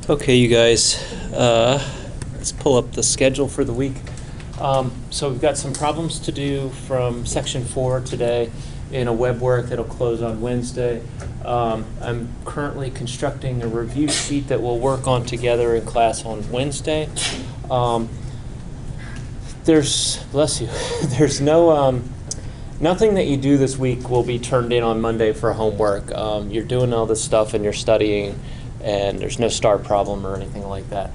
Okay, you guys, let's pull up the schedule for the week. So we've got some problems to do from section 4 today in a web work that'll close on Wednesday. I'm currently constructing a review sheet that we'll work on together in class on Wednesday. Bless you, there's nothing that you do this week will be turned in on Monday for homework. You're doing all this stuff and you're studying, and there's no star problem or anything like that.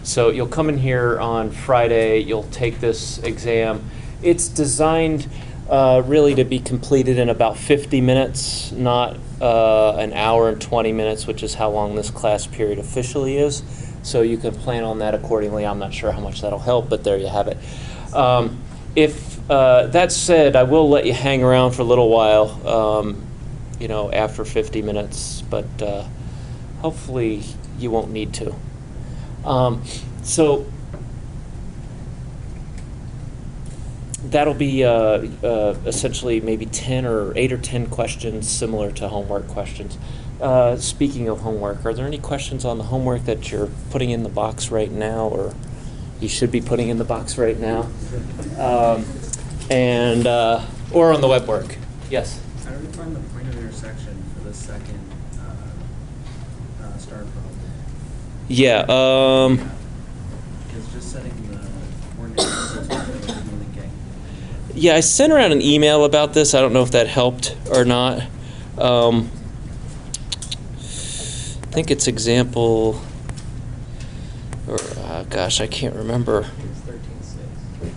So you'll come in here on Friday, you'll take this exam. It's designed really to be completed in about 50 minutes, not an hour and 20 minutes, which is how long this class period officially is. So you can plan on that accordingly. I'm not sure how much that'll help, but there you have it. If that said, I will let you hang around for a little while, after 50 minutes, but hopefully you won't need to. So that'll be essentially maybe 8 or 10 questions similar to homework questions. Speaking of homework, are there any questions on the homework that you're putting in the box right now, or you should be putting in the box right now? Or on the web work? Yes? How do we find the point of intersection for the second star problem? Yeah. It's just setting the coordinates linking. Yeah, I sent around an email about this. I don't know if that helped or not. I think it's example, I can't remember. It's 13.6.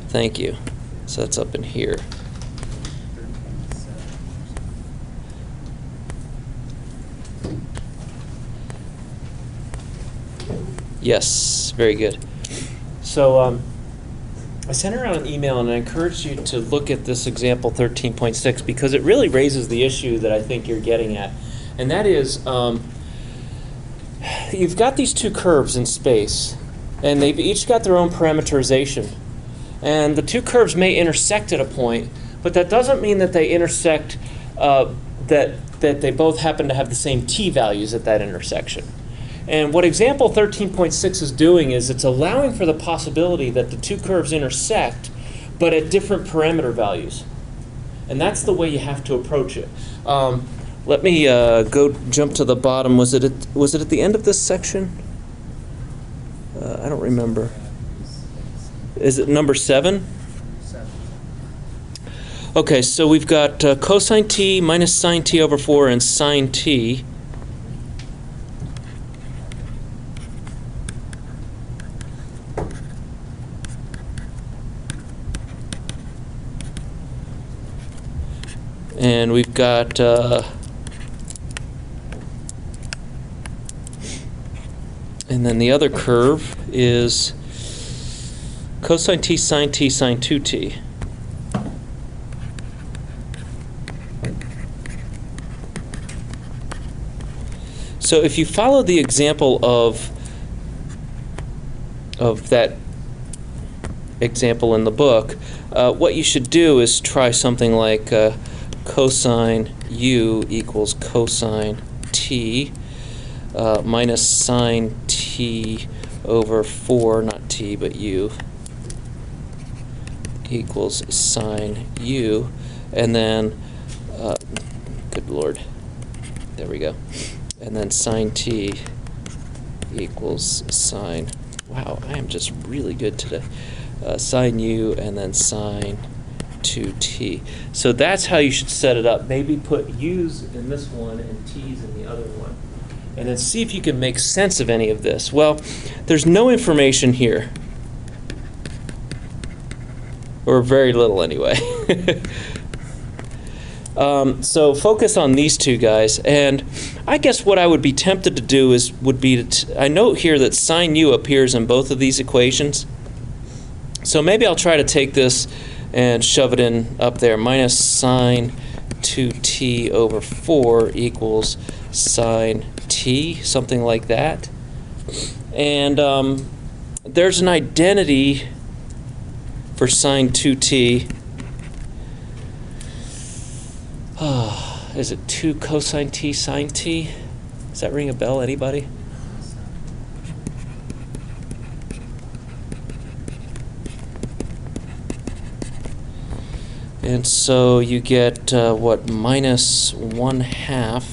Thank you. So that's up in here. 13.7. Yes, very good. So I sent around an email and I encourage you to look at this example 13.6 because it really raises the issue that I think you're getting at. And that is, you've got these two curves in space, and they've each got their own parameterization. And the two curves may intersect at a point, but that doesn't mean that they intersect, that they both happen to have the same t values at that intersection. And what example 13.6 is doing is it's allowing for the possibility that the two curves intersect, but at different parameter values. And that's the way you have to approach it. Let me go jump to the bottom. Was it at the end of this section? I don't remember. Is it number 7? 7. Okay, so we've got cosine t minus sine t over 4 and sine t. And we've got and then the other curve is cosine t sine 2t. So if you follow the example of that example in the book, what you should do is try something like cosine u equals cosine t minus sine t over 4, not t, but u, equals sine u, and then, good Lord, there we go, and then sine t equals sine, wow, I am just really good today, sine u, and then sine 2t. So that's how you should set it up. Maybe put u's in this one and t's in the other one. And then see if you can make sense of any of this. Well, there's no information here. Or very little anyway. So focus on these two guys. And I guess what I would be tempted to do would be I note here that sine u appears in both of these equations. So maybe I'll try to take this and shove it in up there. Minus sine 2t over 4 equals sine t, something like that. And there's an identity for sine 2t. Is it 2 cosine t sine t? Does that ring a bell, anybody? And so you get, what, minus 1/2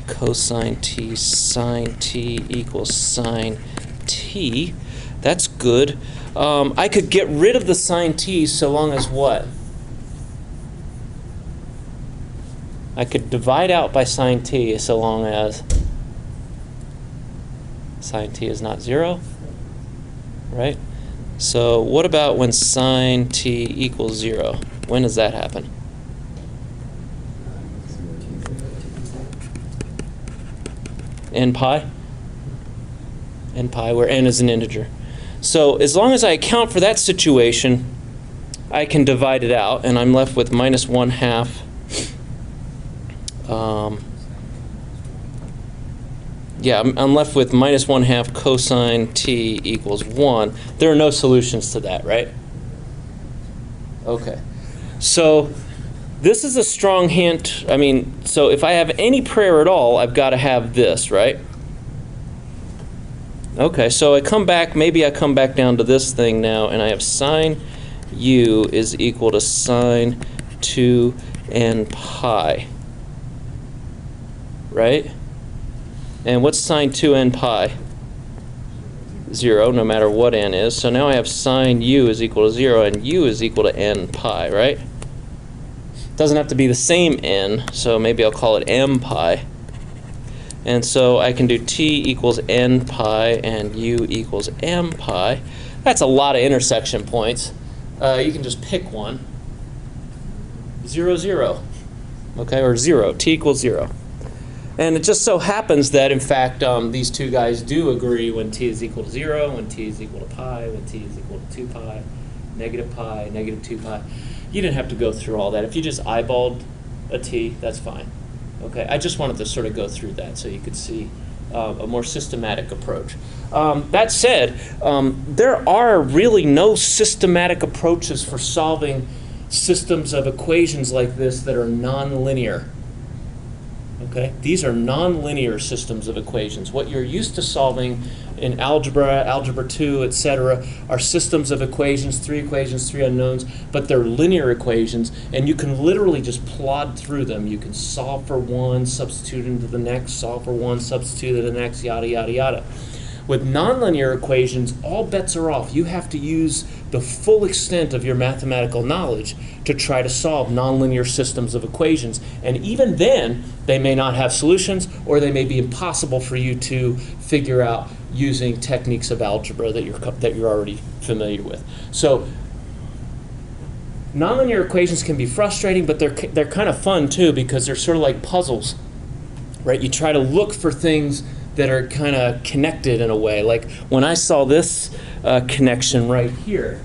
cosine t sine t equals sine t. That's good. I could get rid of the sine t so long as what? I could divide out by sine t so long as sine t is not 0, right? So what about when sine t equals 0? When does that happen? N pi? N pi, where n is an integer. So as long as I account for that situation, I can divide it out, and I'm left with minus 1/2. Yeah, I'm left with minus 1/2 cosine t equals 1. There are no solutions to that, right? Okay. So this is a strong hint. I mean, so if I have any prayer at all, I've got to have this, right? Okay, so maybe I come back down to this thing now, and I have sine u is equal to sine 2n pi, right? And what's sine 2n pi? 0, no matter what n is. So now I have sine u is equal to 0, and u is equal to n pi, right? Doesn't have to be the same n, so maybe I'll call it m pi. And so I can do t equals n pi and u equals m pi. That's a lot of intersection points. You can just pick one. 0, 0. Okay, or 0. T equals 0. And it just so happens that, in fact, these two guys do agree when t is equal to 0, when t is equal to pi, when t is equal to 2 pi, negative 2 pi. You didn't have to go through all that. If you just eyeballed a t, that's fine. Okay, I just wanted to sort of go through that so you could see a more systematic approach. That said, there are really no systematic approaches for solving systems of equations like this that are nonlinear. Okay, these are nonlinear systems of equations. What you're used to solving in algebra, algebra 2, etc., are systems of equations, 3 unknowns, but they're linear equations, and you can literally just plod through them. You can solve for one, substitute into the next, solve for one, substitute into the next, yada, yada, yada. With nonlinear equations, all bets are off. You have to use the full extent of your mathematical knowledge to try to solve nonlinear systems of equations. And even then, they may not have solutions, or they may be impossible for you to figure out using techniques of algebra that you're already familiar with. So nonlinear equations can be frustrating, but they're kind of fun too, because they're sort of like puzzles, right? You try to look for things that are kind of connected in a way. Like when I saw this connection right here,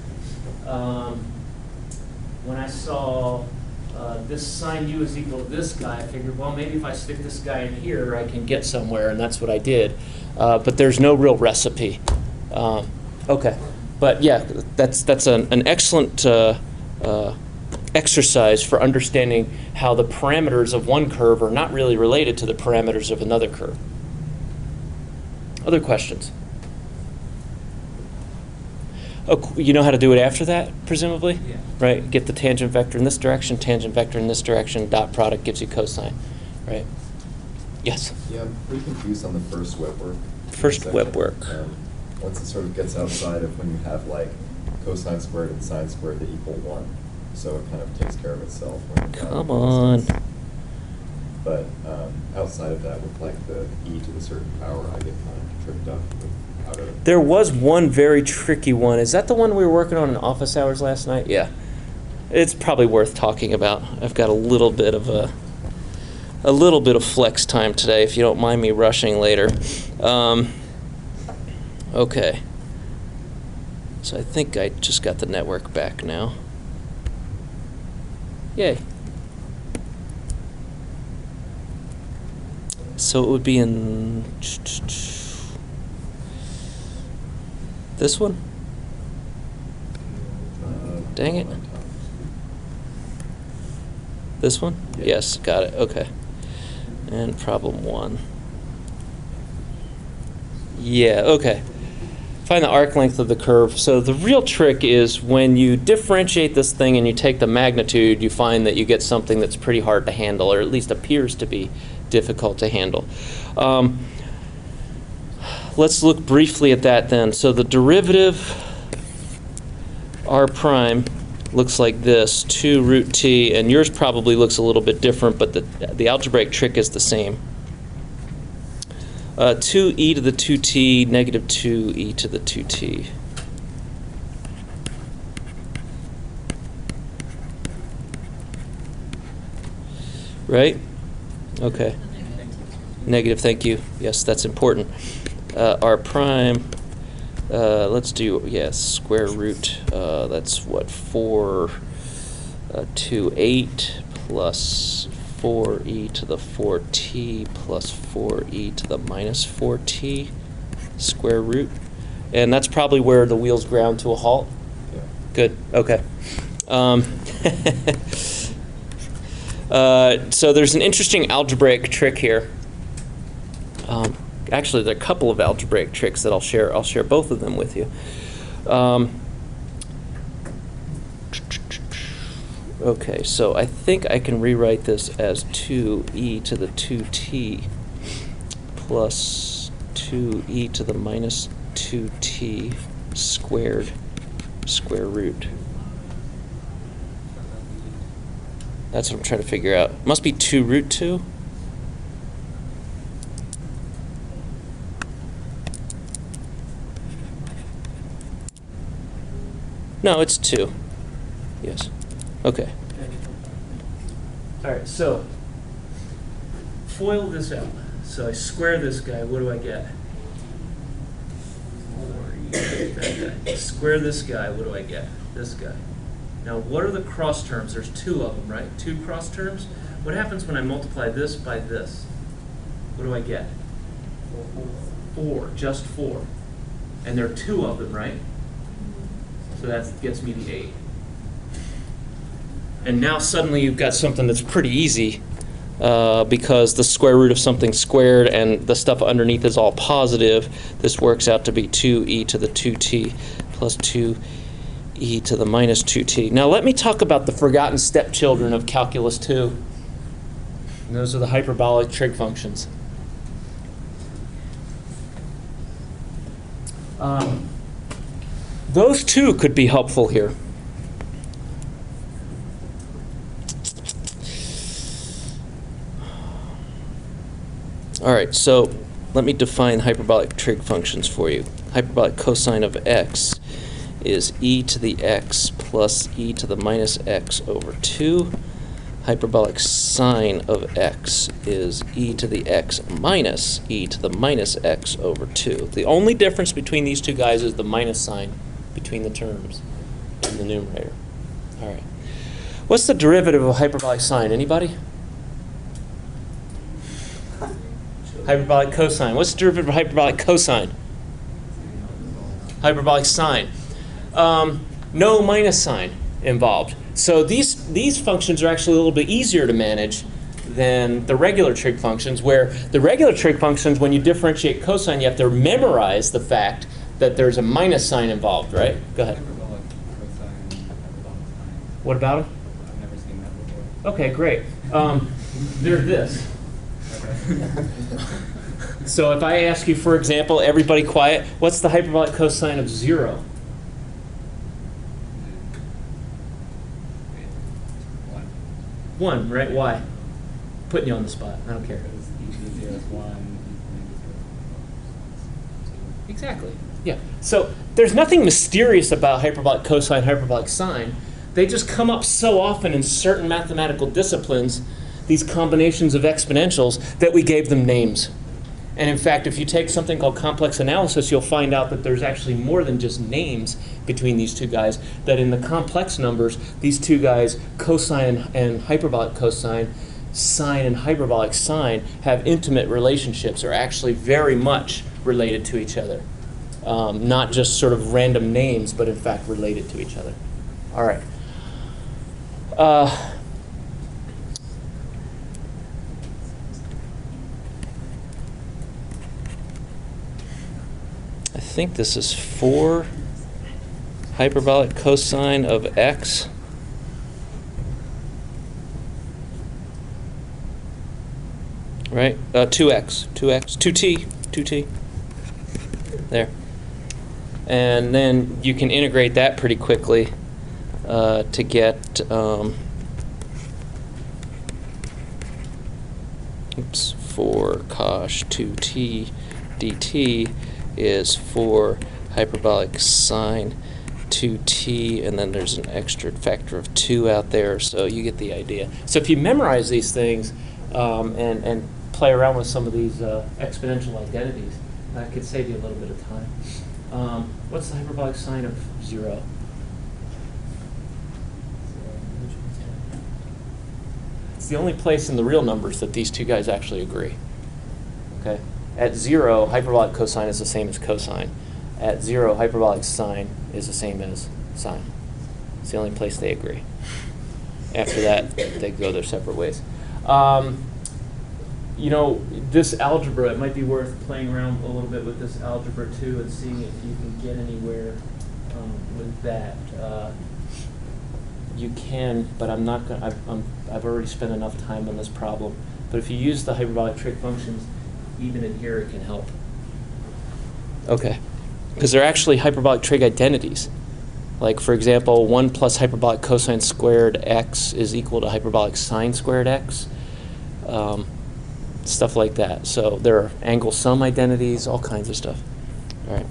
when I saw this sine u is equal to this guy, I figured, well, maybe if I stick this guy in here, I can get somewhere, and that's what I did. But there's no real recipe. Okay, but yeah, that's an excellent exercise for understanding how the parameters of one curve are not really related to the parameters of another curve. Other questions? Oh, you know how to do it after that, presumably? Yeah. Right, get the tangent vector in this direction, tangent vector in this direction, dot product gives you cosine, right? Yes? Yeah, I'm pretty confused on the first web work. First web work. Once it sort of gets outside of when you have like cosine squared and sine squared that equal 1. So it kind of takes care of itself. When Come on. But outside of that, with like the e to the certain power, I get kind of tripped up with how to... There was one very tricky one. Is that the one we were working on in office hours last night? Yeah. It's probably worth talking about. I've got a little bit of flex time today, if you don't mind me rushing later. Okay. So I think I just got the network back now. Yay. So it would be in this one? Dang it. This one? Yeah. Yes, got it. Okay. And problem 1. Yeah, okay. Find the arc length of the curve. So the real trick is when you differentiate this thing and you take the magnitude, you find that you get something that's pretty hard to handle, or at least appears to be difficult to handle. Let's look briefly at that then. So the derivative r prime looks like this, 2 root t, and yours probably looks a little bit different, but the algebraic trick is the same. 2e to the 2t, negative 2e to the 2t. Right? Okay. Negative, thank you. Yes, that's important. R prime, let's do, yes, square root, that's what, 4, 2, 8 plus 4e to the 4t plus 4e to the minus 4t square root. And that's probably where the wheels ground to a halt. Yeah. Good, okay. So there's an interesting algebraic trick here. Actually, there are a couple of algebraic tricks that I'll share. I'll share both of them with you. Okay, so I think I can rewrite this as 2e to the 2t plus 2e to the minus 2t squared square root. That's what I'm trying to figure out. Must be 2 root 2. No, it's 2. Yes. Okay. All right, so FOIL this out. So I square this guy. What do I get? 4e. That guy. Square this guy. What do I get? This guy. Now, what are the cross terms? There's 2 of them, right? 2 cross terms. What happens when I multiply this by this? What do I get? 4, just 4. And there are 2 of them, right? So that gets me the 8. And now suddenly you've got something that's pretty easy because the square root of something squared and the stuff underneath is all positive. This works out to be 2e to the 2t plus 2e to the minus 2t. Now let me talk about the forgotten stepchildren of calculus 2. And those are the hyperbolic trig functions. Those two could be helpful here. All right, so let me define hyperbolic trig functions for you. Hyperbolic cosine of x is e to the x plus e to the minus x over 2. Hyperbolic sine of x is e to the x minus e to the minus x over 2. The only difference between these two guys is the minus sign between the terms in the numerator. All right. What's the derivative of hyperbolic sine? Anybody? Hyperbolic cosine. What's the derivative of hyperbolic cosine? Hyperbolic sine. No minus sign involved. So these functions are actually a little bit easier to manage than the regular trig functions, where the regular trig functions, when you differentiate cosine, you have to memorize the fact that there's a minus sign involved, right? Go ahead. Hyperbolic cosine, hyperbolic sine. What about them? I've never seen that before. Okay, great. They're this. Okay. So if I ask you, for example, everybody quiet, what's the hyperbolic cosine of 0? One. 1, right? Why? Putting you on the spot. I don't care. Because e to the 0 is 1, Exactly. Yeah. So there's nothing mysterious about hyperbolic cosine, hyperbolic sine. They just come up so often in certain mathematical disciplines, these combinations of exponentials, that we gave them names. And in fact, if you take something called complex analysis, you'll find out that there's actually more than just names between these two guys, that in the complex numbers, these two guys, cosine and hyperbolic cosine, sine and hyperbolic sine, have intimate relationships, are actually very much related to each other. Not just sort of random names, but in fact related to each other. All right. I think this is 4 hyperbolic cosine of x. Right? 2x, 2t. There. And then you can integrate that pretty quickly to get, 4 cosh 2t dt is 4 hyperbolic sine 2t, and then there's an extra factor of 2 out there, so you get the idea. So if you memorize these things and play around with some of these exponential identities, that could save you a little bit of time. What's the hyperbolic sine of 0? It's the only place in the real numbers that these two guys actually agree. Okay? At 0, hyperbolic cosine is the same as cosine. At 0, hyperbolic sine is the same as sine. It's the only place they agree. After that, they go their separate ways. You know, this algebra, it might be worth playing around a little bit with this algebra too and seeing if you can get anywhere with that. You can, but I'm not going. I've already spent enough time on this problem. But if you use the hyperbolic trig functions, even in here, it can help. Okay, because they're actually hyperbolic trig identities. Like, for example, 1 plus hyperbolic cosine squared x is equal to hyperbolic sine squared x. Stuff like that. So there are angle sum identities, all kinds of stuff. All right.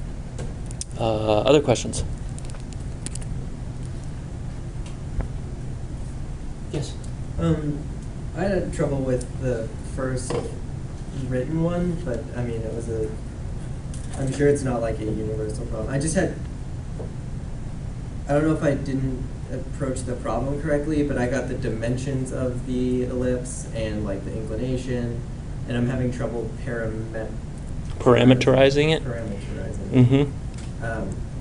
Other questions? Yes. I had trouble with the first written one, but I mean, it was I'm sure it's not like a universal problem. I don't know if I didn't approach the problem correctly, but I got the dimensions of the ellipse and like the inclination, and I'm having trouble parameterizing it? Parameterizing. Mm-hmm.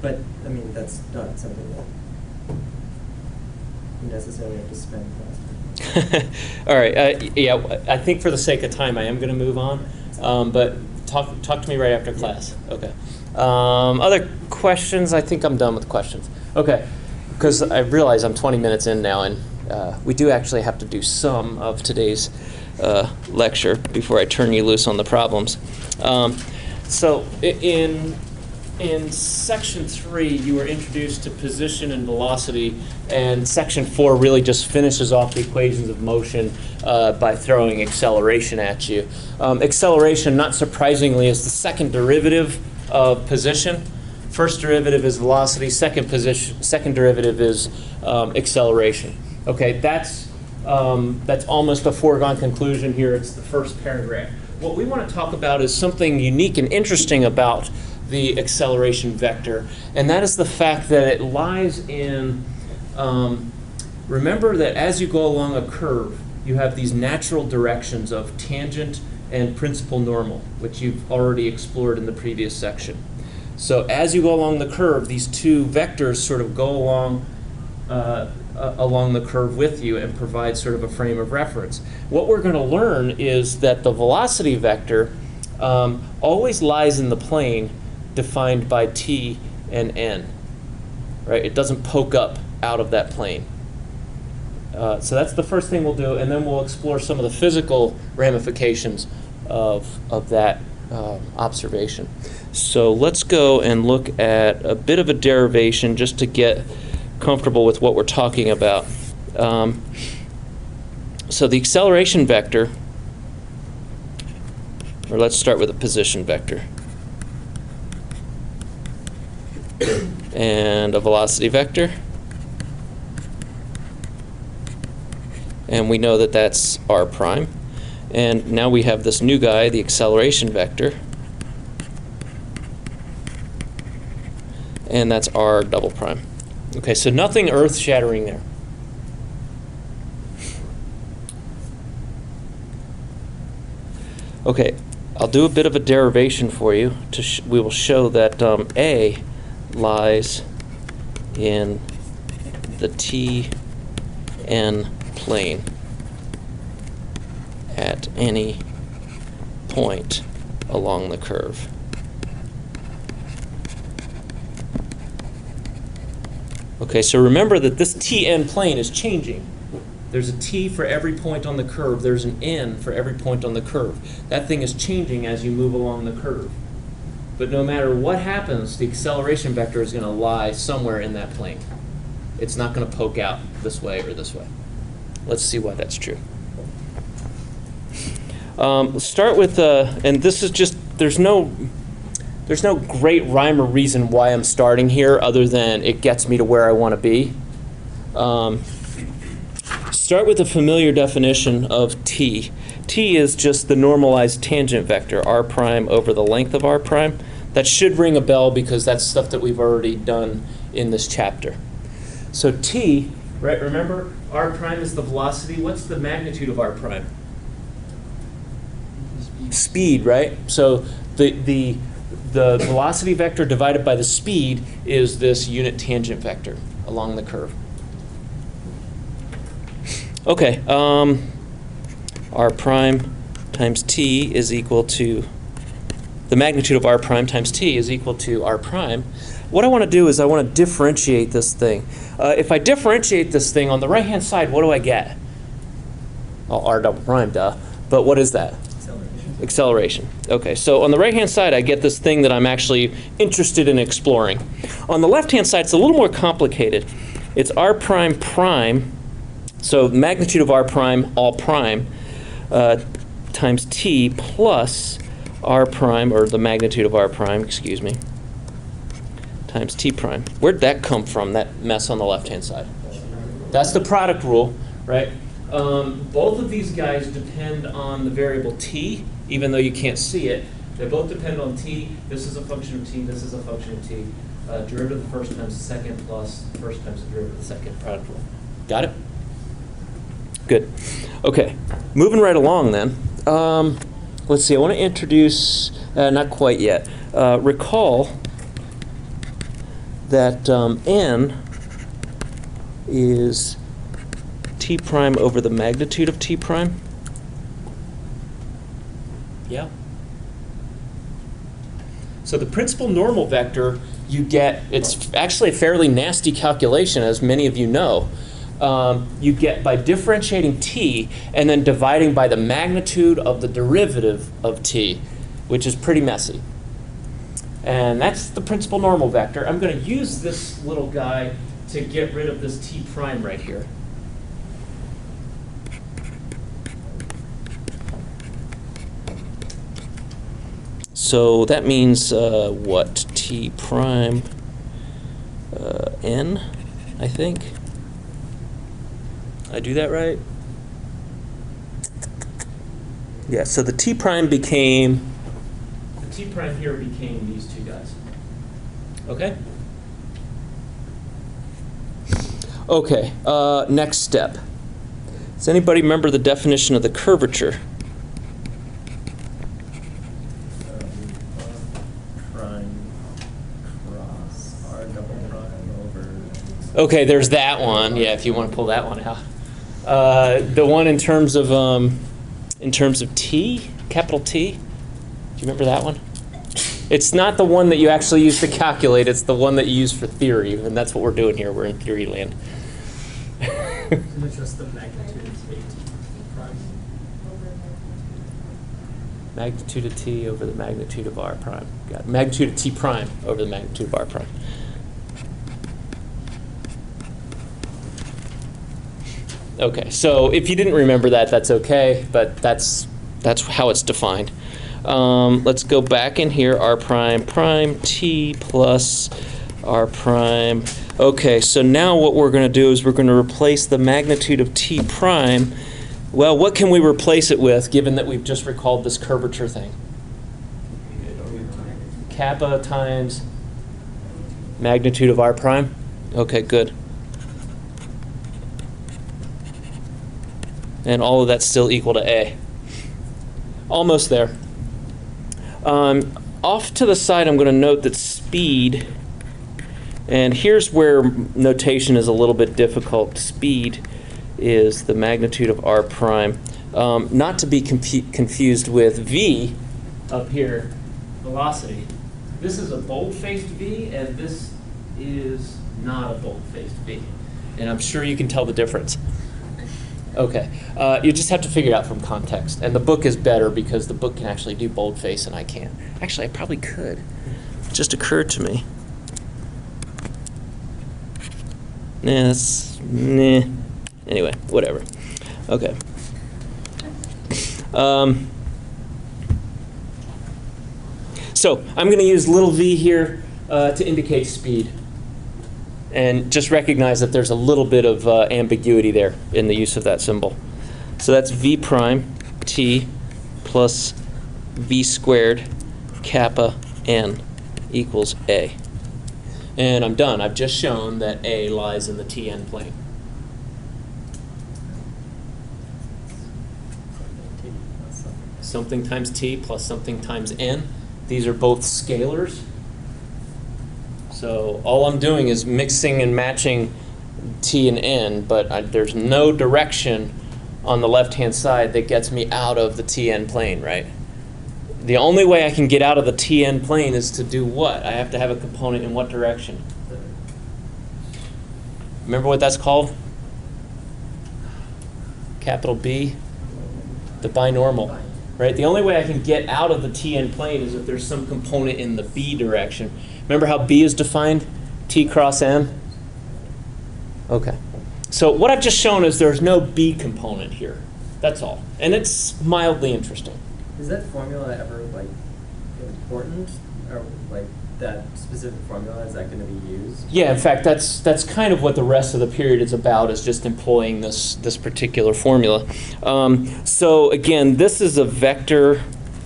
But, I mean, that's not something that you necessarily have to spend class. All right. Yeah, I think for the sake of time, I am going to move on. But talk to me right after class. Okay. Other questions? I think I'm done with questions. Okay. Because I realize I'm 20 minutes in now, and we do actually have to do some of today's lecture before I turn you loose on the problems. So in section 3, you were introduced to position and velocity, and section 4 really just finishes off the equations of motion by throwing acceleration at you. Acceleration, not surprisingly, is the second derivative of position. First derivative is velocity. Second derivative is acceleration. Okay, that's almost a foregone conclusion here. It's the first paragraph. What we want to talk about is something unique and interesting about the acceleration vector, and that is the fact that it lies in, remember that as you go along a curve, you have these natural directions of tangent and principal normal, which you've already explored in the previous section. So as you go along the curve, these two vectors sort of go along the curve with you and provide sort of a frame of reference. What we're going to learn is that the velocity vector always lies in the plane defined by t and n. Right? It doesn't poke up out of that plane. So that's the first thing we'll do, and then we'll explore some of the physical ramifications of that observation. So let's go and look at a bit of a derivation just to get comfortable with what we're talking about. So the acceleration vector, or let's start with a position vector, and a velocity vector. And we know that that's r prime. And now we have this new guy, the acceleration vector. And that's r double prime. Okay, so nothing earth-shattering there. Okay, I'll do a bit of a derivation for you. We will show that A lies in the T-N plane at any point along the curve. Okay, so remember that this Tn plane is changing. There's a T for every point on the curve. There's an N for every point on the curve. That thing is changing as you move along the curve. But no matter what happens, the acceleration vector is going to lie somewhere in that plane. It's not going to poke out this way or this way. Let's see why that's true. Let's start with, and this is just, there's no great rhyme or reason why I'm starting here other than it gets me to where I want to be. Start with a familiar definition of T. T is just the normalized tangent vector, r prime over the length of r prime. That should ring a bell because that's stuff that we've already done in this chapter. So T, right, remember, r prime is the velocity. What's the magnitude of r prime? Speed, right? So the velocity vector divided by the speed is this unit tangent vector along the curve. Okay, r prime times t is equal to, the magnitude of r prime times t is equal to r prime. What I want to do is I want to differentiate this thing. If I differentiate this thing on the right-hand side, what do I get? Well, r double prime, duh. But what is that? Acceleration. Okay, so on the right-hand side, I get this thing that I'm actually interested in exploring. On the left-hand side, it's a little more complicated. It's r prime prime, so magnitude of r prime, all prime, times t plus r prime, or the magnitude of r prime, excuse me, times t prime. Where'd that come from, that mess on the left-hand side? That's the product rule, right? Both of these guys depend on the variable t, even though you can't see it. They both depend on t. This is a function of t. This is a function of t. Derivative of the first times the second plus the first times the derivative of the second, product rule. Got it? Good. Okay, moving right along then. Let's see, I want to introduce, not quite yet. Recall that n is t prime over the magnitude of t prime. Yeah. So the principal normal vector, you get, it's actually a fairly nasty calculation, as many of you know. You get by differentiating t and then dividing by the magnitude of the derivative of t, which is pretty messy. And that's the principal normal vector. I'm going to use this little guy to get rid of this t prime right here. So that means what? T prime n, I think. I do that right? Yeah, so the t prime became, the t prime here became these two guys. Okay? Okay, next step. Does anybody remember the definition of the curvature? Okay, there's that one. Yeah, if you want to pull that one out. The one in terms of T, capital T. Do you remember that one? It's not the one that you actually use to calculate. It's the one that you use for theory, and that's what we're doing here. We're in theory land. It's just the magnitude of t prime. Magnitude of t over the magnitude of r prime. Got it. Magnitude of t prime over the magnitude of r prime. Okay, so if you didn't remember that, that's okay, but that's how it's defined. Let's go back in here, r prime prime t plus r prime. Okay, so now what we're going to do is we're going to replace the magnitude of t prime. Well, what can we replace it with, given that we've just recalled this curvature thing? Kappa times magnitude of r prime. Okay, good. And all of that's still equal to a. Almost there. Off to the side, I'm going to note that speed, and here's where notation is a little bit difficult. Speed is the magnitude of r prime. Not to be confused with v up here, velocity. This is a bold-faced v, and this is not a bold-faced V. And I'm sure you can tell the difference. Okay, you just have to figure it out from context. And the book is better because the book can actually do boldface and I can't. Actually, I probably could. It just occurred to me. Nah. Anyway, whatever. Okay. So I'm going to use little v here to indicate speed. And just recognize that there's a little bit of ambiguity there in the use of that symbol. So that's v prime t plus v squared kappa n equals a. And I'm done. I've just shown that a lies in the Tn plane. Something times t plus something times n. These are both scalars. So all I'm doing is mixing and matching t and n, but there's no direction on the left-hand side that gets me out of the Tn plane, right? The only way I can get out of the Tn plane is to do what? I have to have a component in what direction? Remember what that's called? Capital B? The binormal, right? The only way I can get out of the Tn plane is if there's some component in the B direction. Remember how B is defined? T cross n? Okay. So what I've just shown is there's no B component here. That's all. And it's mildly interesting. Is that formula ever like important, or like that specific formula, is that going to be used? Yeah, in fact, that's kind of what the rest of the period is about, is just employing this particular formula. So again, this is a vector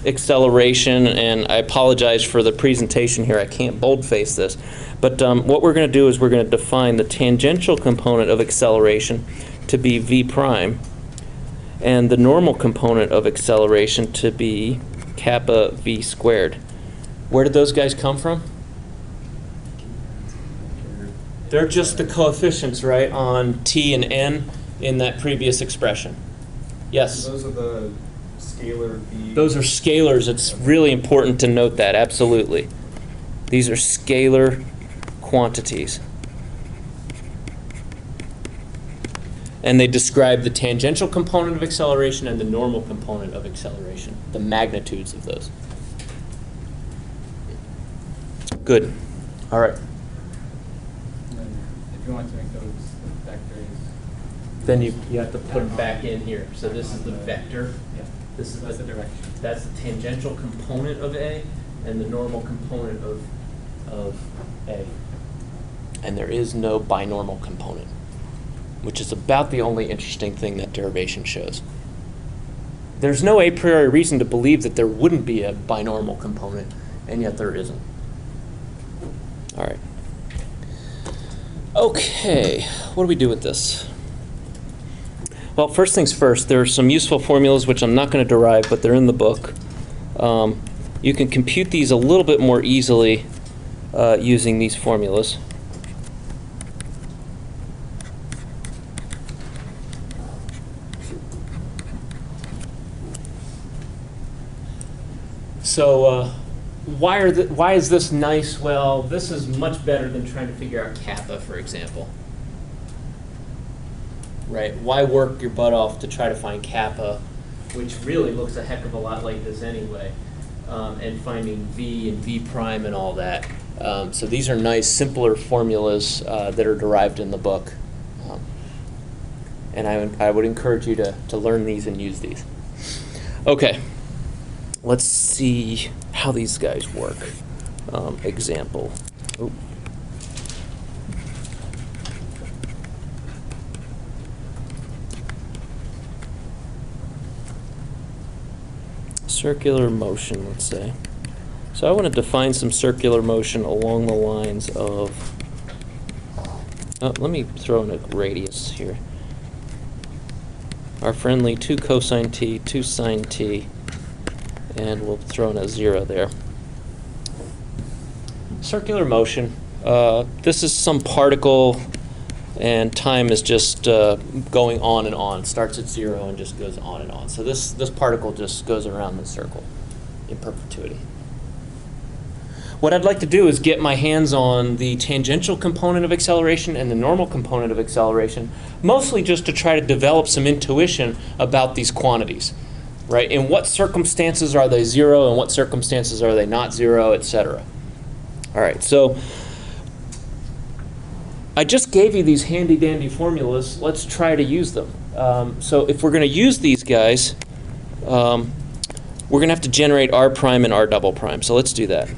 acceleration, and I apologize for the presentation here. I can't boldface this. But what we're going to do is we're going to define the tangential component of acceleration to be v prime, and the normal component of acceleration to be kappa v squared. Where did those guys come from? They're just the coefficients, right, on t and n in that previous expression. Yes? Those are the scalar v. Those are scalars. It's really important to note that, absolutely. These are scalar quantities. And they describe the tangential component of acceleration and the normal component of acceleration, the magnitudes of those. Good. All right. And then if you want to make those vectors. Then you have to put them back in here. So this is the vector. Yeah. This is That's the direction. That's the tangential component of A and the normal component of A. And there is no binormal component, which is about the only interesting thing that derivation shows. There's no a priori reason to believe that there wouldn't be a binormal component, and yet there isn't. All right. Okay, what do we do with this? Well, first things first, there are some useful formulas which I'm not going to derive, but they're in the book. You can compute these a little bit more easily using these formulas. So why is this nice? Well, this is much better than trying to figure out kappa, for example. Right? Why work your butt off to try to find kappa, which really looks a heck of a lot like this anyway, and finding v and v prime and all that. So these are nice, simpler formulas that are derived in the book. And I would encourage you to learn these and use these. Okay. Let's see how these guys work. Example. Ooh. Circular motion, let's say. So I want to define some circular motion along the lines of, let me throw in a radius here. Our friendly 2 cosine t, 2 sine t, and we'll throw in a 0 there. Circular motion. This is some particle, and time is just going on and on. Starts at 0 and just goes on and on. So this particle just goes around the circle in perpetuity. what I'd like to do is get my hands on the tangential component of acceleration and the normal component of acceleration, mostly just to try to develop some intuition about these quantities, right? In what circumstances are they zero, and what circumstances are they not zero, etc. All right, so I just gave you these handy-dandy formulas. Let's try to use them. So if we're going to use these guys, we're going to have to generate r prime and r double prime. So let's do that.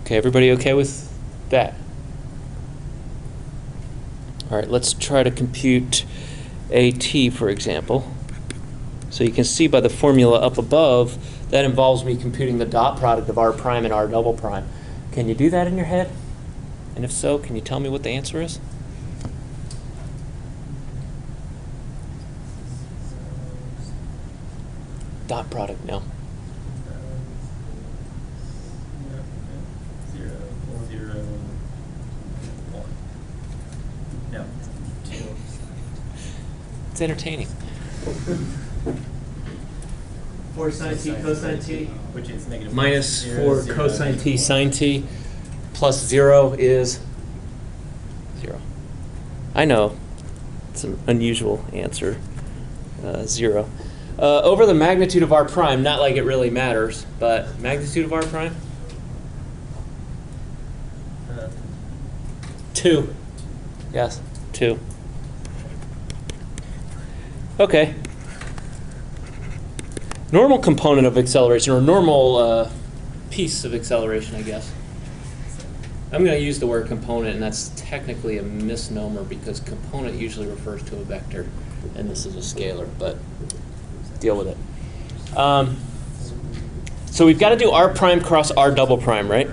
Okay, everybody okay with that? All right, let's try to compute AT, for example. So you can see by the formula up above, that involves me computing the dot product of r prime and r double prime. Can you do that in your head? And if so, can you tell me what the answer is? Dot product, no. 0, 0, 1. No, 2. It's entertaining. 4 sine t cosine t. Which is negative Minus 0, 4 0. cosine t sine t plus 0 is 0. I know. It's an unusual answer. 0. Over the magnitude of r prime, not like it really matters, but magnitude of r prime? 2. Yes, 2. Okay. Normal component of acceleration, or normal piece of acceleration, I guess. I'm going to use the word component, and that's technically a misnomer because component usually refers to a vector, and this is a scalar, but deal with it. So we've got to do r prime cross r double prime, right?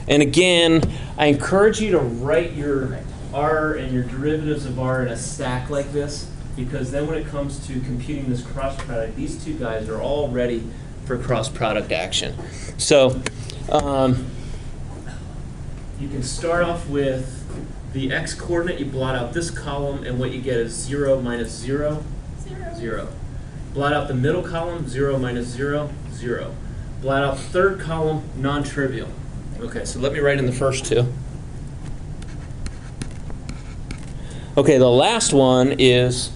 And again, I encourage you to write your r and your derivatives of r in a stack like this, because then when it comes to computing this cross product, these two guys are all ready for cross product action. So you can start off with the x coordinate. You blot out this column, and what you get is 0 minus 0, 0. Blot out the middle column, 0 minus 0, 0. Blot out the third column, non-trivial. Okay, so let me write in the first two. Okay, the last one is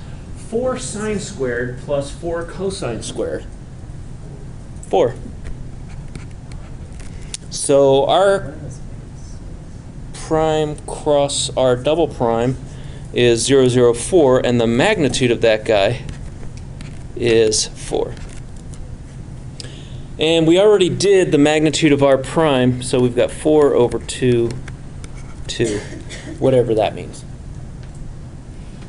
4 sine squared plus 4 cosine squared. 4. So r prime cross r double prime is 0, 0, 4, and the magnitude of that guy is 4. And we already did the magnitude of r prime, so we've got 4 over 2, 2, whatever that means.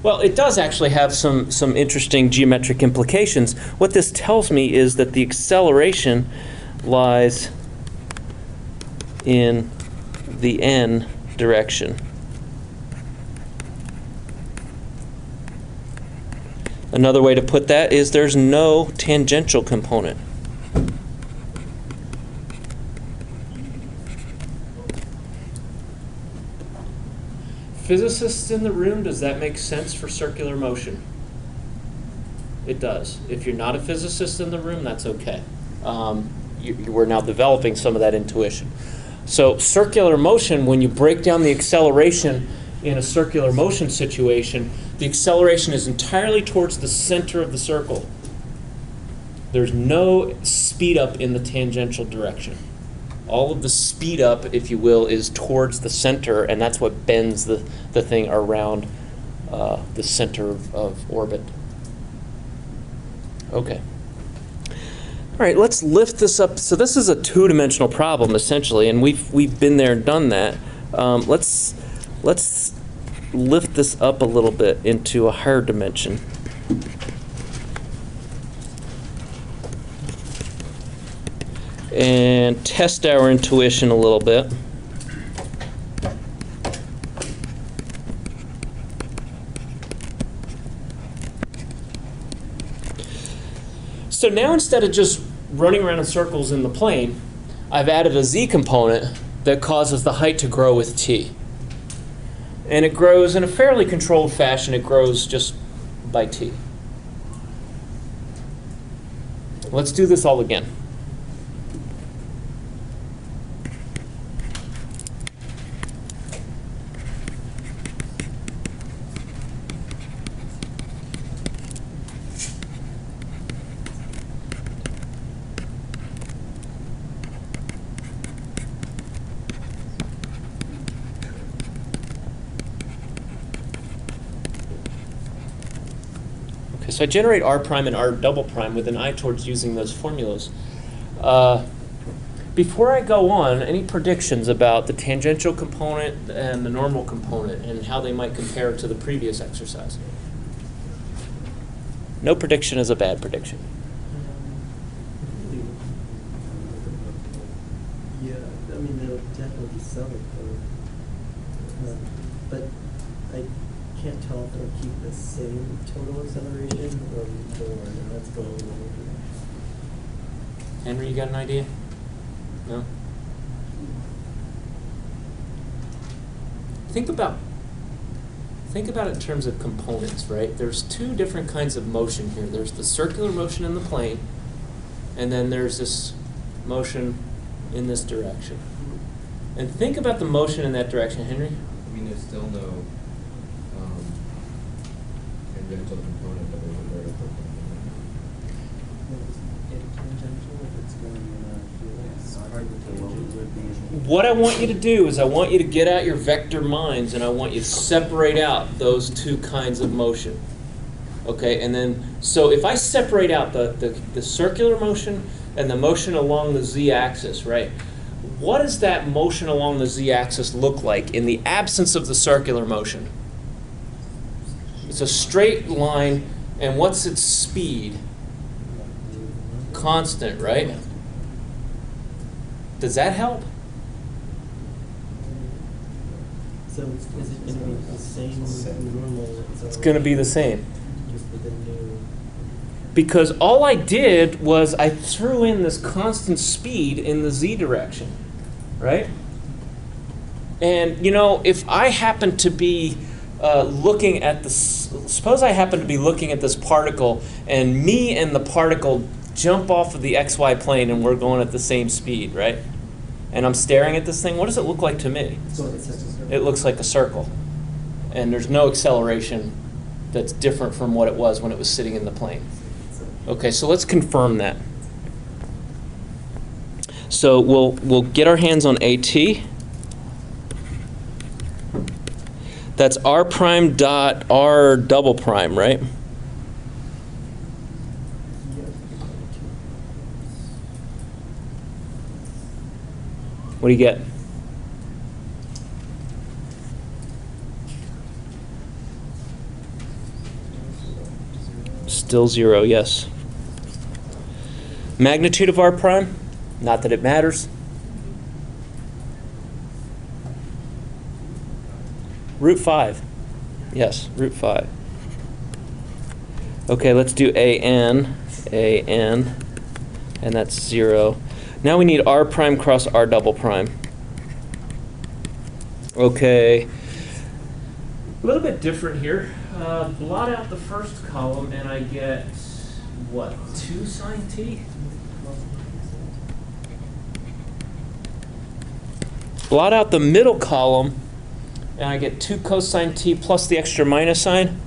Well, it does actually have some interesting geometric implications. What this tells me is that the acceleration lies in the n direction. Another way to put that is there's no tangential component. Physicists in the room, does that make sense for circular motion? It does. If you're not a physicist in the room, that's okay. We're now developing some of that intuition. So circular motion, when you break down the acceleration in a circular motion situation, the acceleration is entirely towards the center of the circle. There's no speed up in the tangential direction. All of the speed up, if you will, is towards the center, and that's what bends the thing around the center of orbit. Okay. All right, let's lift this up. So this is a two-dimensional problem, essentially, and we've been there and done that. Let's lift this up a little bit into a higher dimension. And test our intuition a little bit. So now instead of just running around in circles in the plane, I've added a z component that causes the height to grow with t. And it grows in a fairly controlled fashion. It grows just by t. Let's do this all again. So I generate r prime and r double prime with an eye towards using those formulas. Before I go on, any predictions about the tangential component and the normal component and how they might compare to the previous exercise? No prediction is a bad prediction. Yeah, I mean, there'll definitely be some of both. But I can't tell if it'll keep the same total acceleration or more, and that's going a little bit. Henry, you got an idea? No? Think about it in terms of components, right? There's two different kinds of motion here. There's the circular motion in the plane, and then there's this motion in this direction. And think about the motion in that direction, Henry. I mean, there's still no tangential component, but there's a vertical component. What I want you to do is I want you to get out your vector minds and I want you to separate out those two kinds of motion. Okay, and then, so if I separate out the circular motion and the motion along the z-axis, right? What does that motion along the z-axis look like in the absence of the circular motion? It's a straight line, and what's its speed? Constant, right? Does that help? So is it going to be the same normal? It's going to be the same. Just with a new. Because all I did was I threw in this constant speed in the z direction, right? And, you know, if I happen to be looking at suppose I happen to be looking at this particle and me and the particle jump off of the xy plane and we're going at the same speed, right? And I'm staring at this thing, what does it look like to me? It looks like a circle. And there's no acceleration that's different from what it was when it was sitting in the plane. Okay, so let's confirm that. So we'll get our hands on AT. That's r prime dot r double prime, right? What do you get? Still 0, yes. Magnitude of r prime? Not that it matters. Root 5. Yes, root 5. Okay, let's do an, and that's 0. Now we need r prime cross r double prime. Okay, a little bit different here. Blot out the first column and I get, what, 2 sine t? Blot out the middle column and I get 2 cosine t plus the extra minus sign.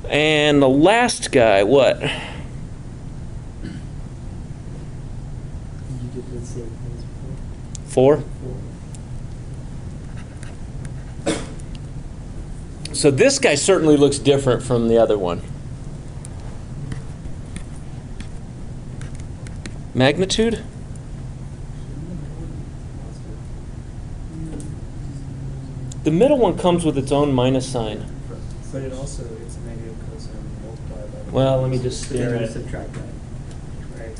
And the last guy, what? You did the same things before. 4? So this guy certainly looks different from the other one. Magnitude? The middle one comes with its own minus sign. But it also, it's negative cosine multiplied by the. Well, let me just But then stare you at it. subtract that. Right,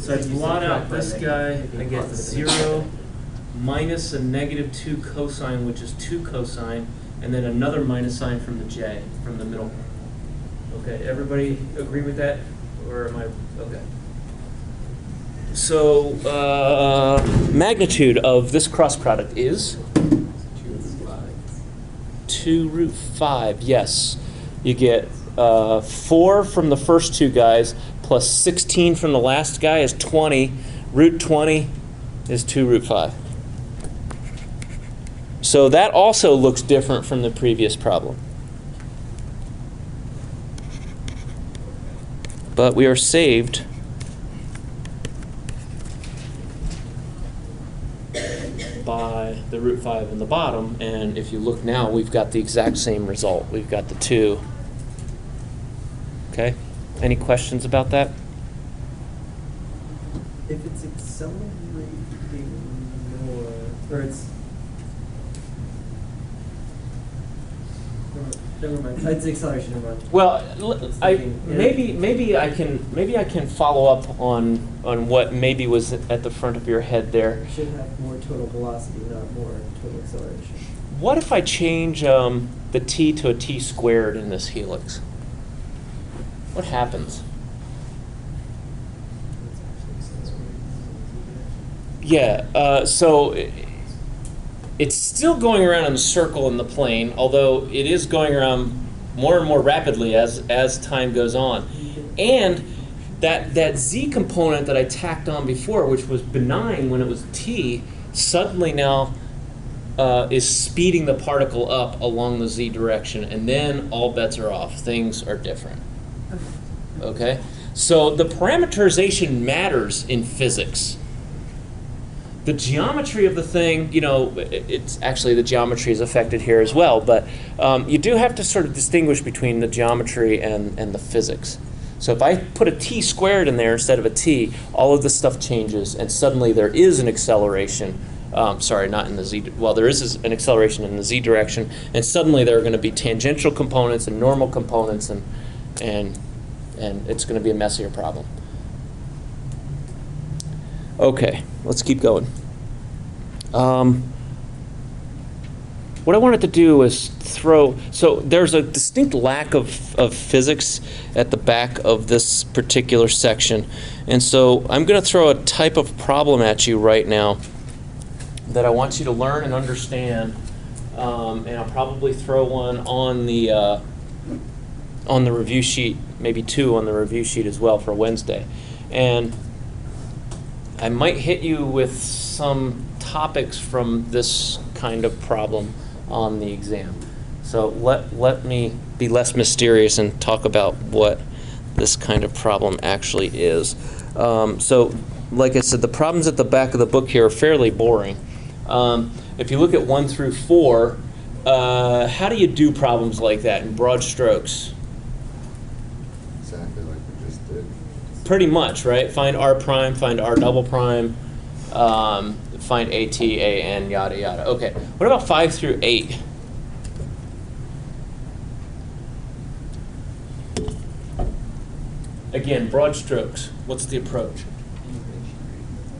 So I blot out this guy, I get 0 minus a negative 2 cosine, which is 2 cosine, and then another minus sign from the j, from the middle. Okay, everybody agree with that? Or am I, okay. So, magnitude of this cross product is 2 root 5, yes. You get 4 from the first two guys, plus 16 from the last guy is 20. Root 20 is 2 root 5. So that also looks different from the previous problem. But we are saved by the root 5 in the bottom, and if you look now, we've got the exact same result. We've got the 2. Okay? Any questions about that? If it's accelerating more, or it's, never mind. It's acceleration. Never mind. Well, Yeah. maybe I can follow up on what maybe was at the front of your head there. It should have more total velocity, not more total acceleration. What if I change the t to a t squared in this helix? What happens? Yeah, so it's still going around in a circle in the plane, although it is going around more and more rapidly as time goes on. And that z component that I tacked on before, which was benign when it was t, suddenly now is speeding the particle up along the z direction, and then all bets are off. Things are different. Okay? So the parameterization matters in physics. The geometry of the thing, you know, it's actually the geometry is affected here as well, but you do have to sort of distinguish between the geometry and the physics. So if I put a t squared in there instead of a t, all of this stuff changes, and suddenly there is an acceleration. Sorry, not in the z. Well, there is an acceleration in the z direction, and suddenly there are going to be tangential components and normal components, and it's going to be a messier problem. Okay, let's keep going. What I wanted to do is so there's a distinct lack of physics at the back of this particular section. And so I'm going to throw a type of problem at you right now that I want you to learn and understand. And I'll probably throw one on the review sheet, maybe 2 on the review sheet as well for Wednesday. And I might hit you with some topics from this kind of problem on the exam. So let me be less mysterious and talk about what this kind of problem actually is. So like I said, the problems at the back of the book here are fairly boring. If you look at 1 through 4, how do you do problems like that in broad strokes? Exactly like we just did. Pretty much, right? Find r prime, find r double prime, find at, an, yada, yada. Okay, what about 5 through 8? Again, broad strokes. What's the approach?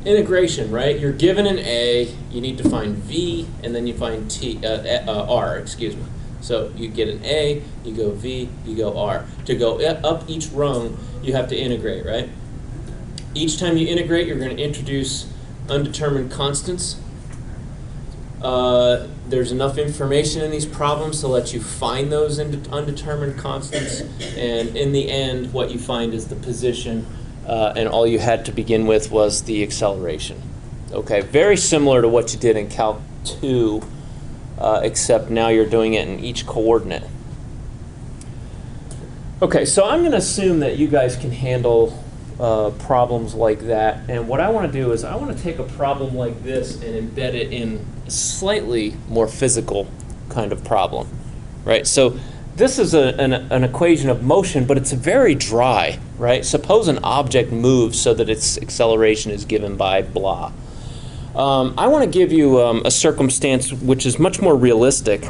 Integration, right? You're given an a, you need to find v, and then you find r, excuse me. So you get an a, you go v, you go r. To go up each rung, you have to integrate, right? Each time you integrate, you're going to introduce undetermined constants. There's enough information in these problems to let you find those undetermined constants, and in the end, what you find is the position, and all you had to begin with was the acceleration. Okay, very similar to what you did in Calc 2, except now you're doing it in each coordinate. Okay, so I'm going to assume that you guys can handle problems like that, and what I want to do is I want to take a problem like this and embed it in a slightly more physical kind of problem, right? So this is an equation of motion, but it's very dry, right? Suppose an object moves so that its acceleration is given by blah. I want to give you a circumstance which is much more realistic,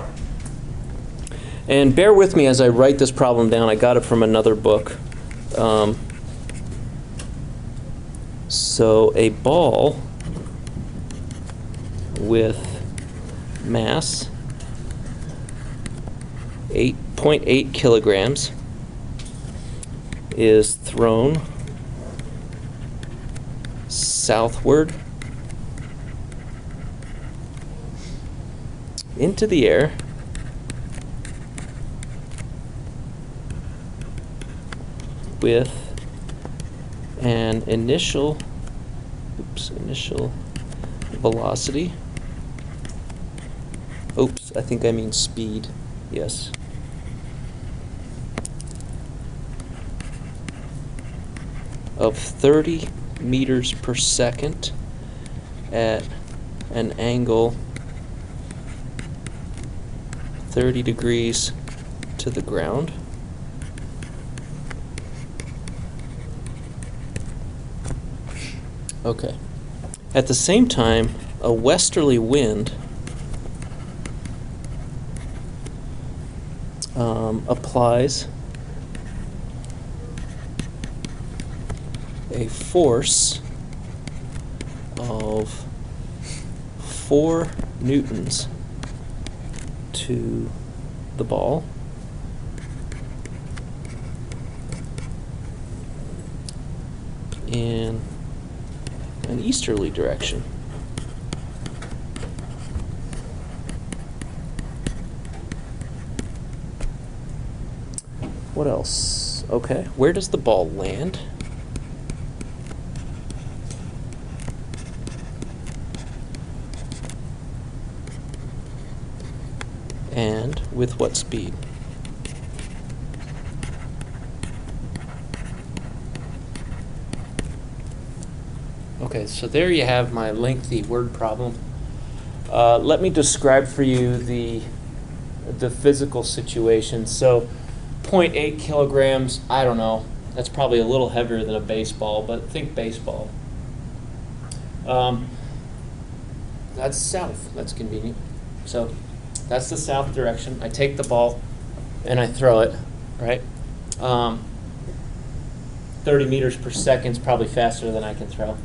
and bear with me as I write this problem down. I got it from another book. So a ball with mass 8.8 kilograms is thrown southward into the air with an initial velocity. Oops, I think I mean speed. Yes. Of 30 meters per second at an angle 30 degrees to the ground. Okay. At the same time, a westerly wind applies a force of 4 newtons to the ball in an easterly direction. What else? Okay, where does the ball land? And with what speed? Okay, so there you have my lengthy word problem. Let me describe for you the physical situation. So 0.8 kilograms, I don't know, that's probably a little heavier than a baseball, but think baseball. That's south, that's convenient. So that's the south direction. I take the ball and I throw it, right? 30 meters per second is probably faster than I can throw.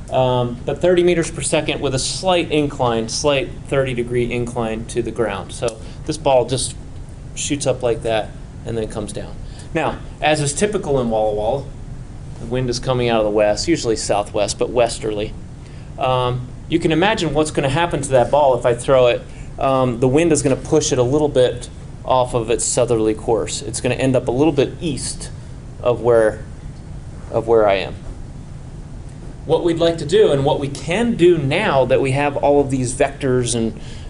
But 30 meters per second with a slight incline, slight 30-degree incline to the ground. So this ball just shoots up like that and then comes down. Now, as is typical in Walla Walla, the wind is coming out of the west, usually southwest, but westerly. You can imagine what's going to happen to that ball if I throw it. The wind is going to push it a little bit off of its southerly course. It's going to end up a little bit east of where I am. What we'd like to do, and what we can do now that we have all of these vectors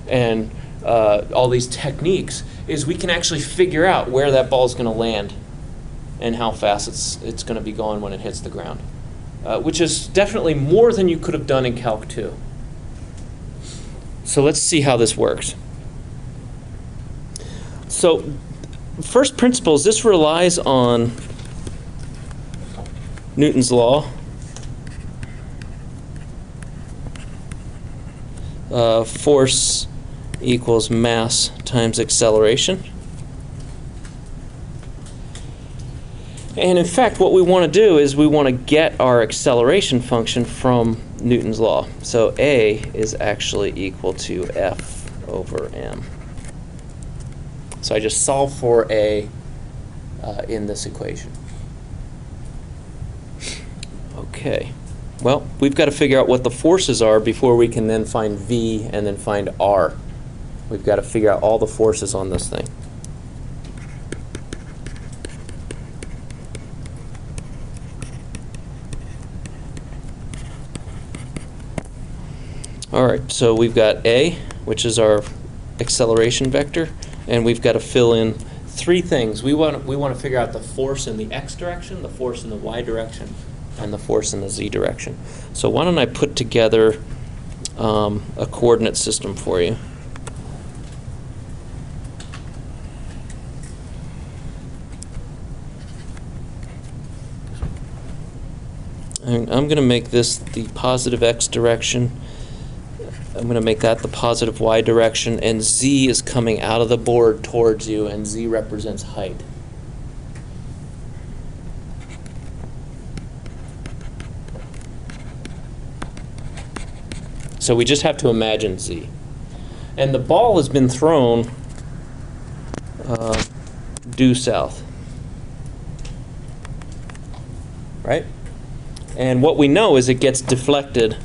and all these techniques, is we can actually figure out where that ball is going to land and how fast it's going to be going when it hits the ground, which is definitely more than you could have done in Calc 2. So let's see how this works. So first principles, this relies on Newton's law. Force equals mass times acceleration. And in fact, what we want to do is we want to get our acceleration function from Newton's law. So A is actually equal to F over m. So I just solve for A in this equation. Okay. Well, we've got to figure out what the forces are before we can then find V and then find R. We've got to figure out all the forces on this thing. All right, so we've got A, which is our acceleration vector, and we've got to fill in 3 things. We want to figure out the force in the x direction, the force in the y direction, and the force in the z direction. So why don't I put together a coordinate system for you. And I'm going to make this the positive x direction. I'm going to make that the positive y direction, and z is coming out of the board towards you, and z represents height. So we just have to imagine z. And the ball has been thrown due south. Right? And what we know is it gets deflected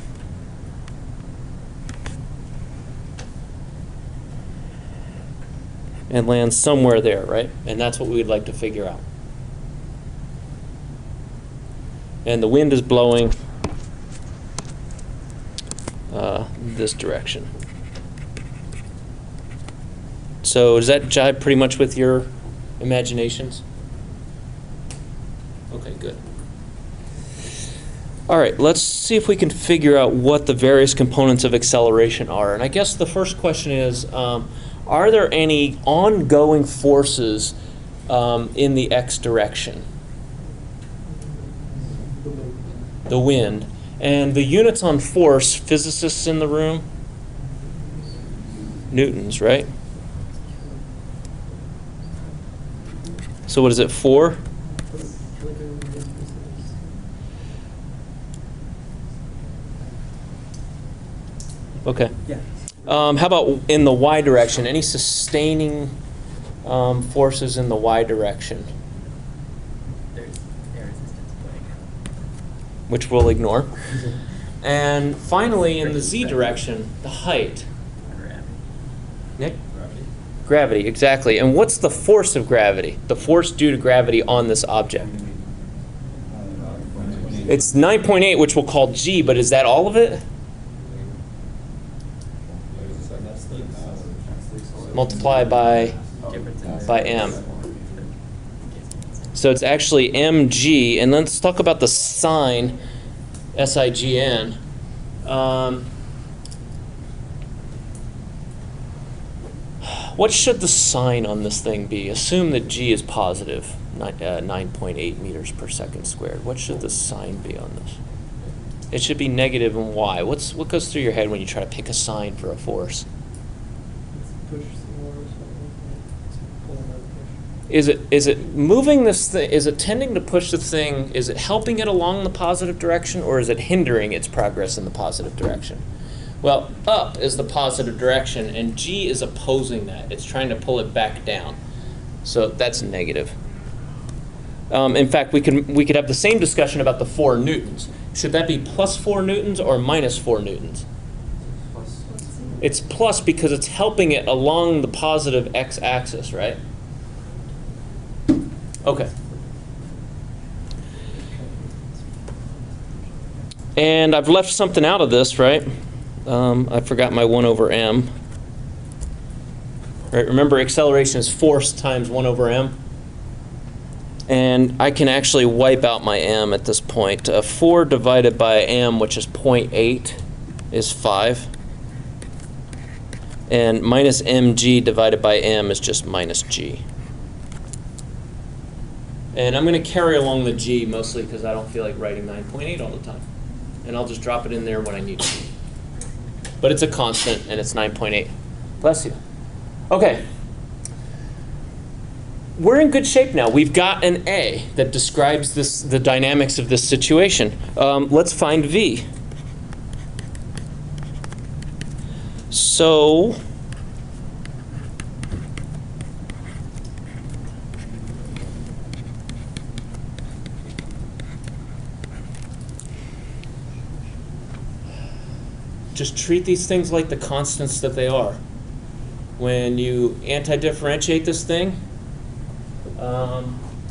and lands somewhere there, right? And that's what we'd like to figure out. And the wind is blowing this direction. So does that jive pretty much with your imaginations? Okay, good. All right, let's see if we can figure out what the various components of acceleration are. And I guess the first question is, are there any ongoing forces in the x direction? The wind. And the units on force, physicists in the room? Newtons, right? So what is it, 4? Okay. Yeah. How about in the y direction? Any sustaining forces in the y direction? There's air resistance playing. Which we'll ignore. And finally, in the z direction, the height. Gravity. Nick? Gravity. Gravity, exactly. And what's the force of gravity? The force due to gravity on this object? It's 9.8, which we'll call g, but is that all of it? Multiplied by m. So it's actually mg, and let's talk about the sign, S-I-G-N. What should the sign on this thing be? Assume that g is positive, 9.8 meters per second squared. What should the sign be on this? It should be negative and y. What goes through your head when you try to pick a sign for a force? Is it moving this thing? Is it tending to push the thing? Is it helping it along the positive direction, or is it hindering its progress in the positive direction? Well, up is the positive direction, and g is opposing that. It's trying to pull it back down. So that's negative. In fact, we could have the same discussion about the 4 newtons. Should that be plus 4 newtons or minus 4 newtons? It's plus because it's helping it along the positive x-axis, right? Okay. And I've left something out of this, right? I forgot my 1 over m. Right, remember, acceleration is force times 1 over m. And I can actually wipe out my m at this point. 4 divided by m, which is 0.8, is 5. And minus mg divided by m is just minus g. And I'm going to carry along the g mostly because I don't feel like writing 9.8 all the time. And I'll just drop it in there when I need to. But it's a constant, and it's 9.8. Bless you. Okay. We're in good shape now. We've got an A that describes the dynamics of this situation. Let's find V. So just treat these things like the constants that they are. When you anti-differentiate this thing,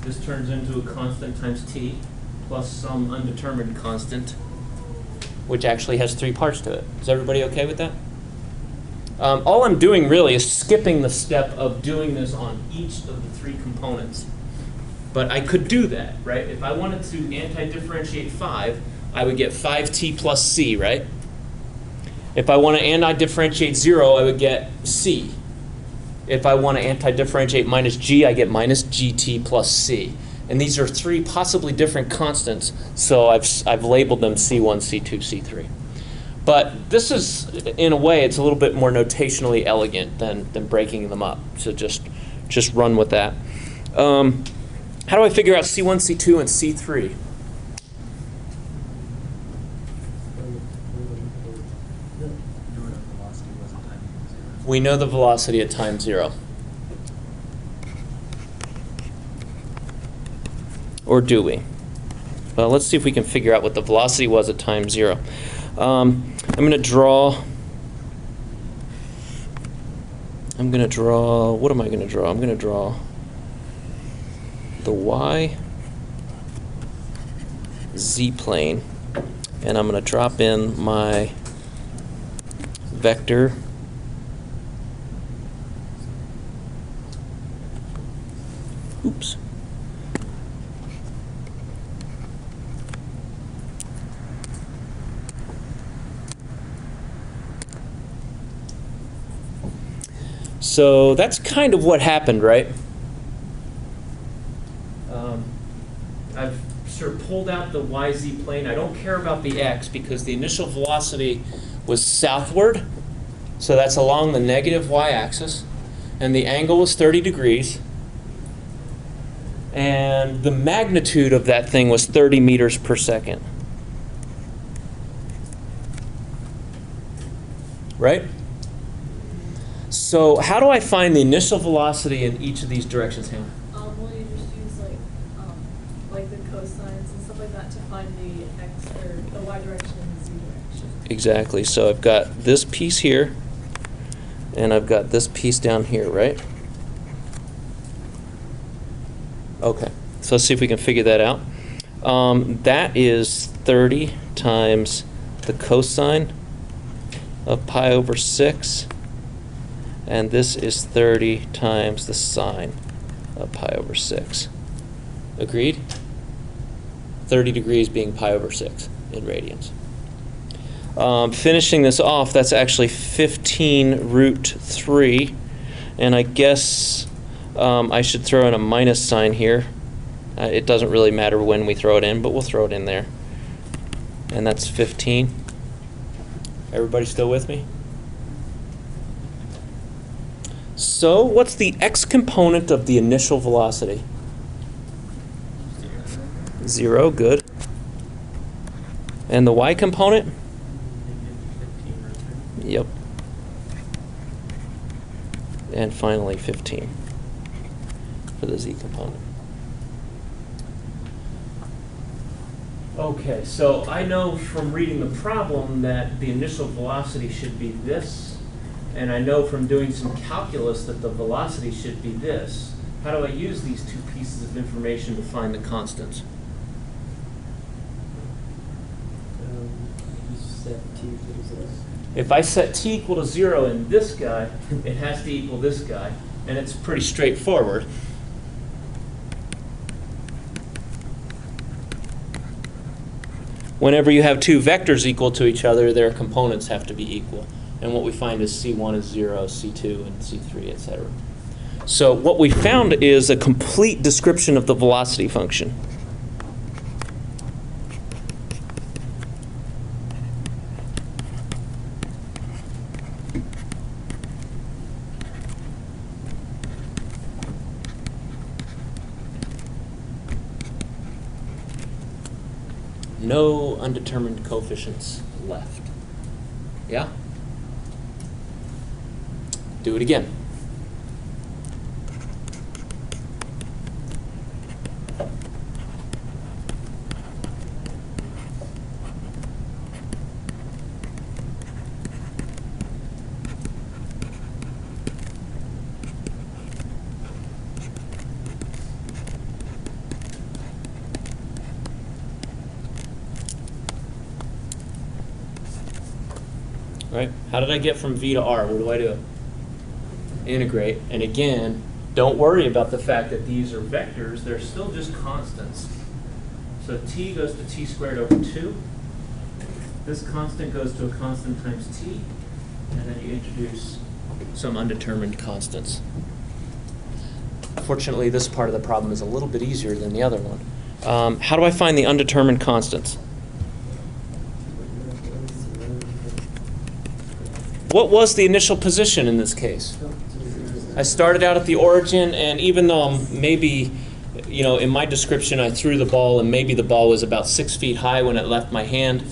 this turns into a constant times t plus some undetermined constant, which actually has 3 parts to it. Is everybody okay with that? All I'm doing really is skipping the step of doing this on each of the 3 components. But I could do that, right? If I wanted to anti-differentiate 5, I would get 5t plus c, right? If I want to anti-differentiate 0, I would get c. If I want to anti-differentiate minus g, I get minus gt plus c. And these are 3 possibly different constants, so I've labeled them C1, C2, C3. But this is, in a way, it's a little bit more notationally elegant than breaking them up. So just run with that. How do I figure out C1, C2, and C3? We know the velocity at time 0. Or do we? Well, let's see if we can figure out what the velocity was at time 0. I'm going to draw, what am I going to draw? I'm going to draw the y z plane, and I'm going to drop in my vector oops. So that's kind of what happened, right? I've sort of pulled out the YZ plane. I don't care about the X because the initial velocity was southward. So that's along the negative y-axis. And the angle was 30 degrees. And the magnitude of that thing was 30 meters per second. Right? So how do I find the initial velocity in each of these directions, Hannah? Well, you just use like the cosines and stuff like that to find the x or the y direction and the z direction. Exactly. So I've got this piece here, and I've got this piece down here, right? Okay. So let's see if we can figure that out. That is 30 times the cosine of pi over 6. And this is 30 times the sine of pi over 6. Agreed? 30 degrees being pi over 6 in radians. Finishing this off, that's actually 15 root 3. And I guess I should throw in a minus sign here. It doesn't really matter when we throw it in, but we'll throw it in there. And that's 15. Everybody still with me? So what's the x component of the initial velocity? 0, good. And the y component? Yep. And finally 15 for the z component. Okay, so I know from reading the problem that the initial velocity should be this. And I know from doing some calculus that the velocity should be this. How do I use these two pieces of information to find the constants? You set t equal to 0. If I set t equal to 0 in this guy, it has to equal this guy. And it's pretty straightforward. Whenever you have two vectors equal to each other, their components have to be equal. And what we find is C1 is 0, C2, and C3, etc. So what we found is a complete description of the velocity function. No undetermined coefficients left. Yeah? Do it again. Right? How did I get from V to R? What do I do? Integrate. And again, don't worry about the fact that these are vectors. They're still just constants. So t goes to t squared over 2. This constant goes to a constant times t. And then you introduce some undetermined constants. Fortunately, this part of the problem is a little bit easier than the other one. How do I find the undetermined constants? What was the initial position in this case? I started out at the origin, and even though I'm maybe, in my description I threw the ball, and maybe the ball was about 6 feet high when it left my hand,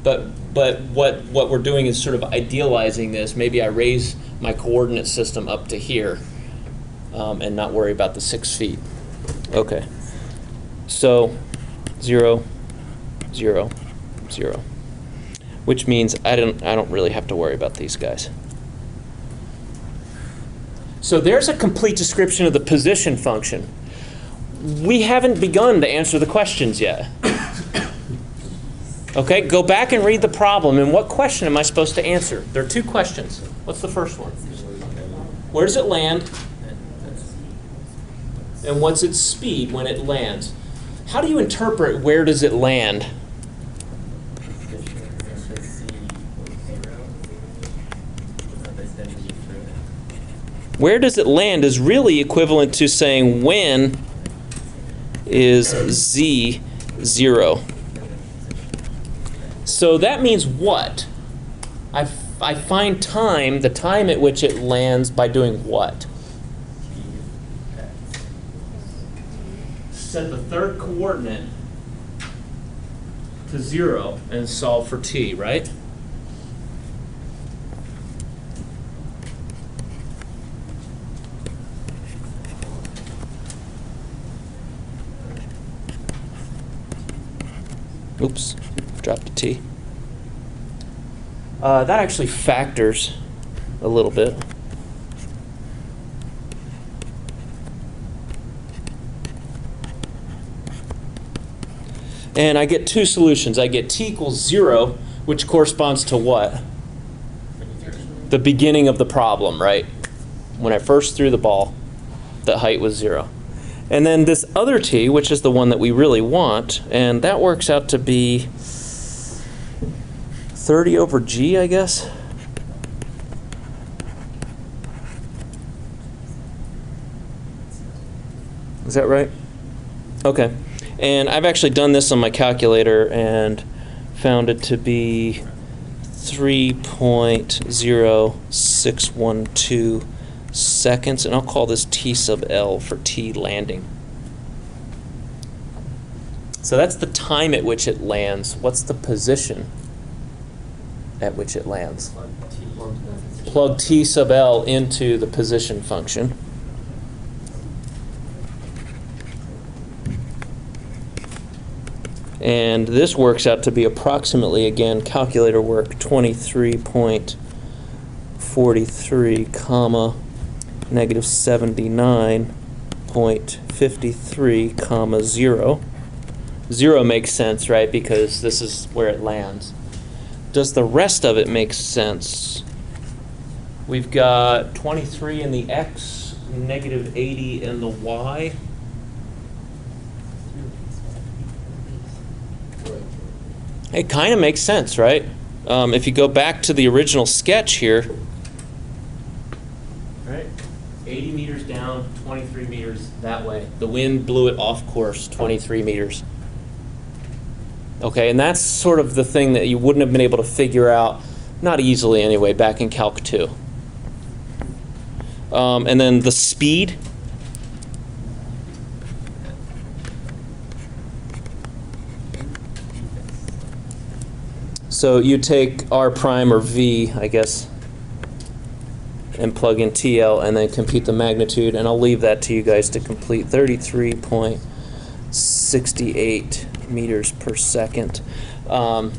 but what we're doing is sort of idealizing this. Maybe I raise my coordinate system up to here and not worry about the 6 feet. Okay. So 0, 0, 0. Which means I don't really have to worry about these guys. So there's a complete description of the position function. We haven't begun to answer the questions yet. Okay, go back and read the problem. And what question am I supposed to answer? There are two questions. What's the first one? Where does it land? And what's its speed when it lands? How do you interpret where does it land? Where does it land is really equivalent to saying when is z 0. So that means what? I find time, the time at which it lands, by doing what? Set the third coordinate to 0 and solve for t, right? Oops, dropped a t. That actually factors a little bit. And I get two solutions. I get t equals 0, which corresponds to what? The beginning of the problem, right? When I first threw the ball, the height was 0. And then this other t, which is the one that we really want, and that works out to be 30 over g, I guess. Is that right? Okay. And I've actually done this on my calculator and found it to be 3.0612 seconds, and I'll call this t sub L for t landing. So that's the time at which it lands. What's the position at which it lands? Plug t sub L into the position function. And this works out to be approximately, again, calculator work, 23.43 comma negative 79.53 comma 0. 0 makes sense, right? Because this is where it lands. Does the rest of it make sense? We've got 23 in the x, negative 80 in the y. It kind of makes sense, right? If you go back to the original sketch here, right? 80 meters down, 23 meters that way. The wind blew it off course 23 meters. Okay, and that's sort of the thing that you wouldn't have been able to figure out, not easily anyway, back in Calc 2. And then the speed. So you take r prime or v, I guess, and plug in TL and then compute the magnitude, and I'll leave that to you guys to complete. 33.68 meters per second. I'll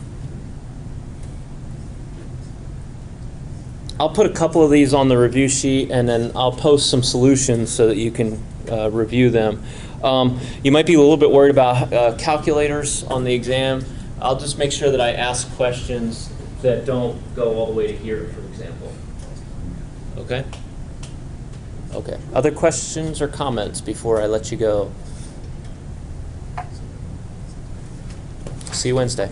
put a couple of these on the review sheet, and then I'll post some solutions so that you can review them. You might be a little bit worried about calculators on the exam. I'll just make sure that I ask questions that don't go all the way to here, for example. Okay? Okay. Other questions or comments before I let you go? See you Wednesday.